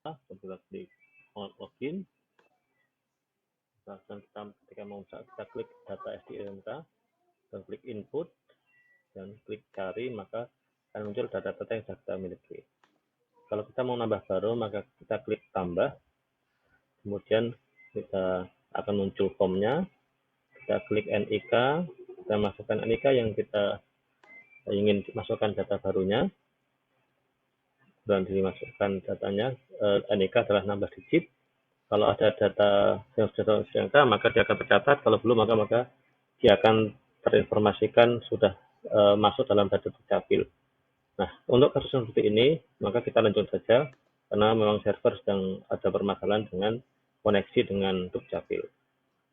kita klik login, dan kita ketika mau kita klik data SDMK, dan klik input, dan klik cari, maka akan muncul data-data yang sudah kita miliki. Kalau kita mau nambah baru, maka kita klik tambah, kemudian kita akan muncul formnya, kita klik NIK, kita masukkan NIK yang kita ingin masukkan data barunya, dan dimasukkan datanya. NIK adalah 16 digit. Kalau ada data yang sudah disangka, maka dia akan tercatat. Kalau belum, maka dia akan terinformasikan sudah masuk dalam data Dukcapil. Nah, untuk kasus seperti ini, maka kita lanjut saja, karena memang server sedang ada permasalahan dengan koneksi dengan Dukcapil.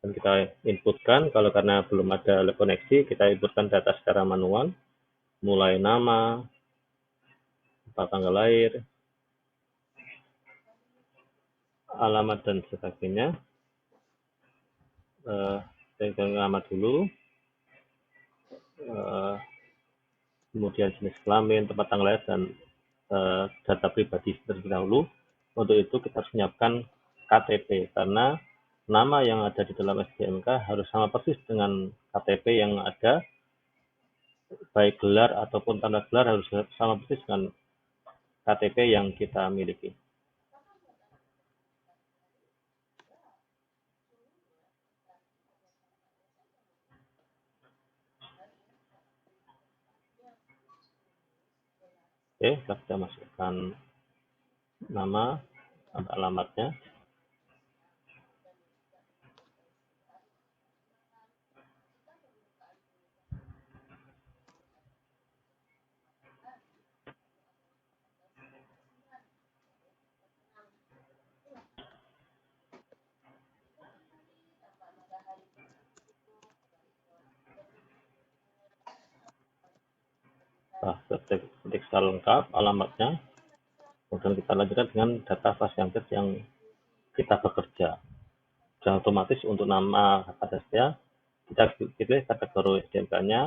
Dan kita inputkan, kalau karena belum ada koneksi, kita inputkan data secara manual, mulai nama, tanggal lahir, alamat, dan sebagainya. Dengan alamat dulu, kemudian jenis kelamin, tempat tanggal lahir, dan data pribadi terlebih dahulu. Untuk itu kita harus menyiapkan KTP, karena nama yang ada di dalam SDMK harus sama persis dengan KTP yang ada, baik gelar ataupun tanda gelar harus sama persis dengan KTP yang kita miliki. Oke, kita masukkan nama, alamatnya. Ketik secara lengkap alamatnya, kemudian kita lanjutkan dengan data fasiankes yang kita bekerja. Dan otomatis untuk nama atasnya kita pilih kategori SDMK-nya,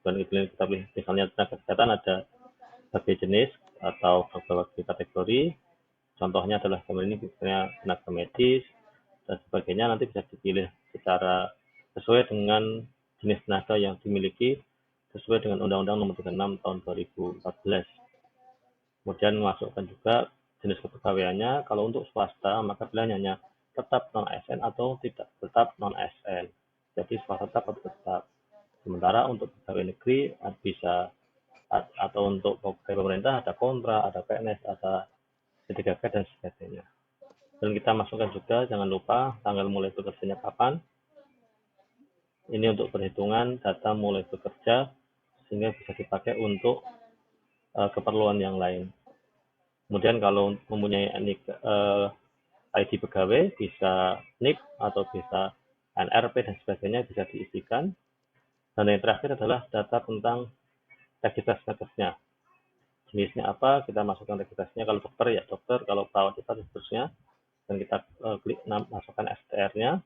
dan kita pilih misalnya tenaga kesehatan, ada berbagai jenis atau berbagai kategori. Contohnya adalah ini misalnya tenaga medis dan sebagainya, nanti bisa dipilih secara sesuai dengan jenis tenaga yang dimiliki sesuai dengan Undang-Undang Nomor 36 Tahun 2014. Kemudian masukkan juga jenis kepegawaiannya. Kalau untuk swasta, maka pilihannya tetap non-ASN atau tidak tetap non-ASN. Jadi swasta tetap atau tetap. Sementara untuk pegawai negeri bisa, atau untuk pegawai pemerintah ada kontra, ada PNS, ada P3K, dan sebagainya. Dan kita masukkan juga, jangan lupa tanggal mulai bekerjanya kapan. Ini untuk perhitungan data mulai bekerja, sehingga bisa dipakai untuk keperluan yang lain. Kemudian kalau mempunyai ID pegawai, bisa NIP atau bisa NRP dan sebagainya, bisa diisikan. Dan yang terakhir adalah data tentang registrasi nakesnya. Jenisnya apa, kita masukkan registrasinya. Kalau dokter ya dokter, kalau perawat kita seterusnya. Dan kita klik masukkan STR-nya.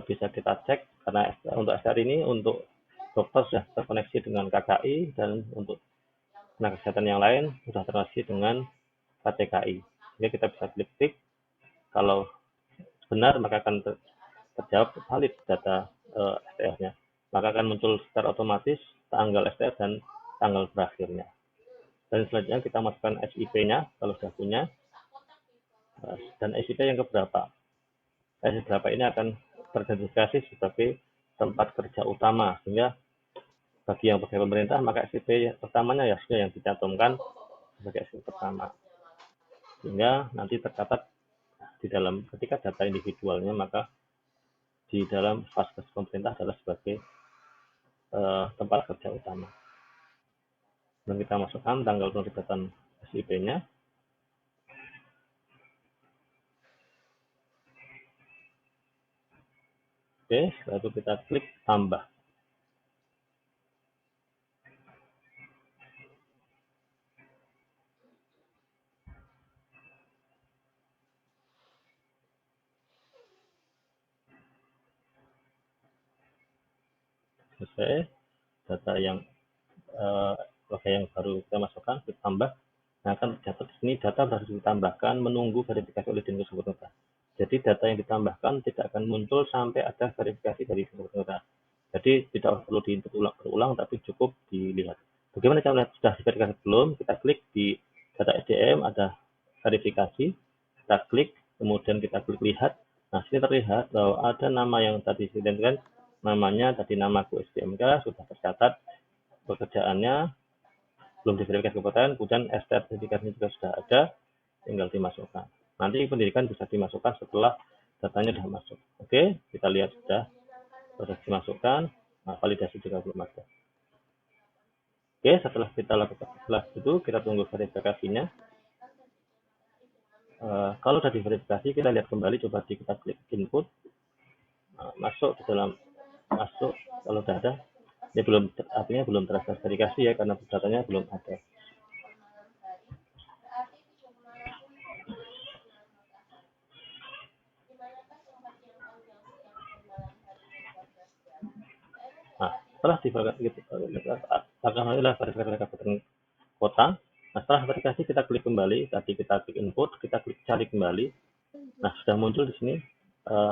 Bisa kita cek, karena untuk STR ini untuk dokter sudah terkoneksi dengan KKI, dan untuk tenaga kesehatan yang lain sudah terkoneksi dengan KTKI. Jadi kita bisa klik, kalau benar maka akan terjawab valid data STR-nya. Maka akan muncul secara otomatis tanggal STR dan tanggal berakhirnya. Dan selanjutnya kita masukkan SIP-nya kalau sudah punya. Dan SIP yang keberapa? SIP berapa ini akan teridentifikasi sebagai tempat kerja utama, sehingga bagi yang pegawai pemerintah, maka SIP pertamanya ya sudah yang dicantumkan sebagai SIP pertama, sehingga nanti tercatat di dalam ketika data individualnya, maka di dalam fasilitas pemerintah adalah sebagai tempat kerja utama. Dan kita masukkan tanggal penerbitan SIP-nya. Oke, setelah itu kita klik tambah. Selesai, data yang baru kita masukkan, klik tambah. Nah, kan catat di sini data harus ditambahkan menunggu verifikasi oleh Dinkes Kabupaten Kota. Jadi data yang ditambahkan tidak akan muncul sampai ada verifikasi dari Dinkes Kabupaten Kota. Jadi tidak perlu diinput ulang-ulang, tapi cukup dilihat. Bagaimana cara melihat sudah diverifikasi belum? Kita klik di data SDM, ada verifikasi, kita klik, kemudian kita klik lihat. Nah, sini terlihat bahwa ada nama yang tadi diidentikan, namanya tadi namaku SDMK, sudah tercatat pekerjaannya, belum diverifikasi kabupaten, kemudian STR sertifikatnya juga sudah ada, tinggal dimasukkan. Nanti pendidikan bisa dimasukkan setelah datanya sudah masuk. Oke, kita lihat sudah proses dimasukkan, nah, validasi juga belum ada. Oke, setelah kita lakukan setelah itu kita tunggu verifikasinya. Kalau sudah diverifikasi, kita lihat kembali, coba kita klik input, masuk ke dalam masuk. Kalau sudah ada, ini belum, artinya belum terverifikasi ya, karena datanya belum ada. Nah, setelah diverifikasi kabupaten kota. Nah, setelah verifikasi kita klik kembali, tadi kita klik input, kita klik cari kembali. Nah, sudah muncul di sini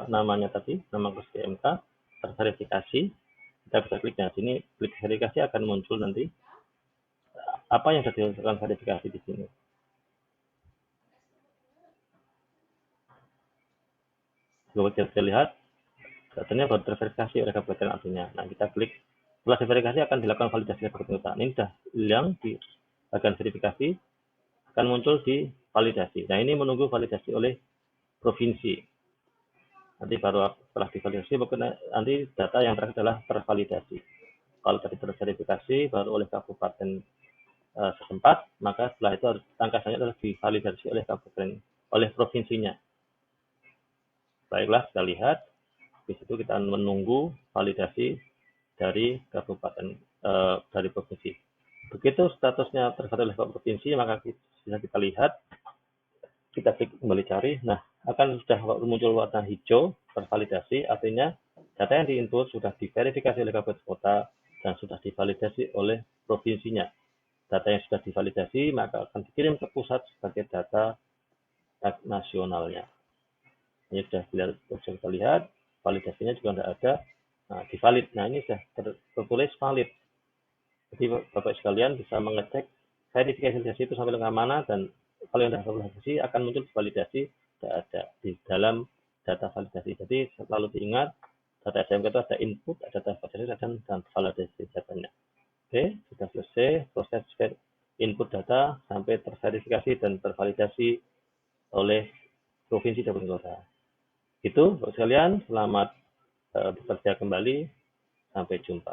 namanya tadi, nama SDMK terverifikasi. Kita bisa klik, nah sini klik verifikasi akan muncul nanti apa yang sudah dilakukan verifikasi di sini. Kita bisa lihat datanya baru terverifikasi oleh kabupaten artinya. Nah, kita klik, setelah diverifikasi akan dilakukan validasi kabupaten kota. Ini sudah yang di bagian verifikasi akan muncul di validasi. Nah, ini menunggu validasi oleh provinsi. Nanti baru setelah divalidasi, nanti data yang terakhir adalah tervalidasi. Kalau tadi terverifikasi baru oleh kabupaten setempat, maka setelah itu harus langkah selanjutnya adalah divalidasi oleh kabupaten, oleh provinsinya. Baiklah, kita lihat. Di situ kita menunggu validasi dari kabupaten, dari provinsi. Begitu statusnya tervalidasi oleh provinsi, maka bisa kita lihat, kita klik kembali cari. Nah, akan sudah muncul warna hijau tervalidasi, artinya data yang diinput sudah diverifikasi oleh kabupaten kota dan sudah divalidasi oleh provinsinya. Data yang sudah divalidasi maka akan dikirim ke pusat sebagai data nasionalnya. Ini sudah kita lihat, validasinya juga tidak ada. Nah, divalid. Nah, ini sudah tertulis valid. Jadi Bapak sekalian bisa mengecek verifikasi itu sampai dengan mana, dan kalau yang sudah validasi akan muncul validasi tidak ada di dalam data validasi. Jadi selalu diingat, data SMK itu ada input, ada data validasi, dan validasi datanya. Oke, sudah selesai proses input data sampai terverifikasi dan tervalidasi oleh provinsi dan kota. Itu Bapak sekalian, selamat bekerja kembali, sampai jumpa.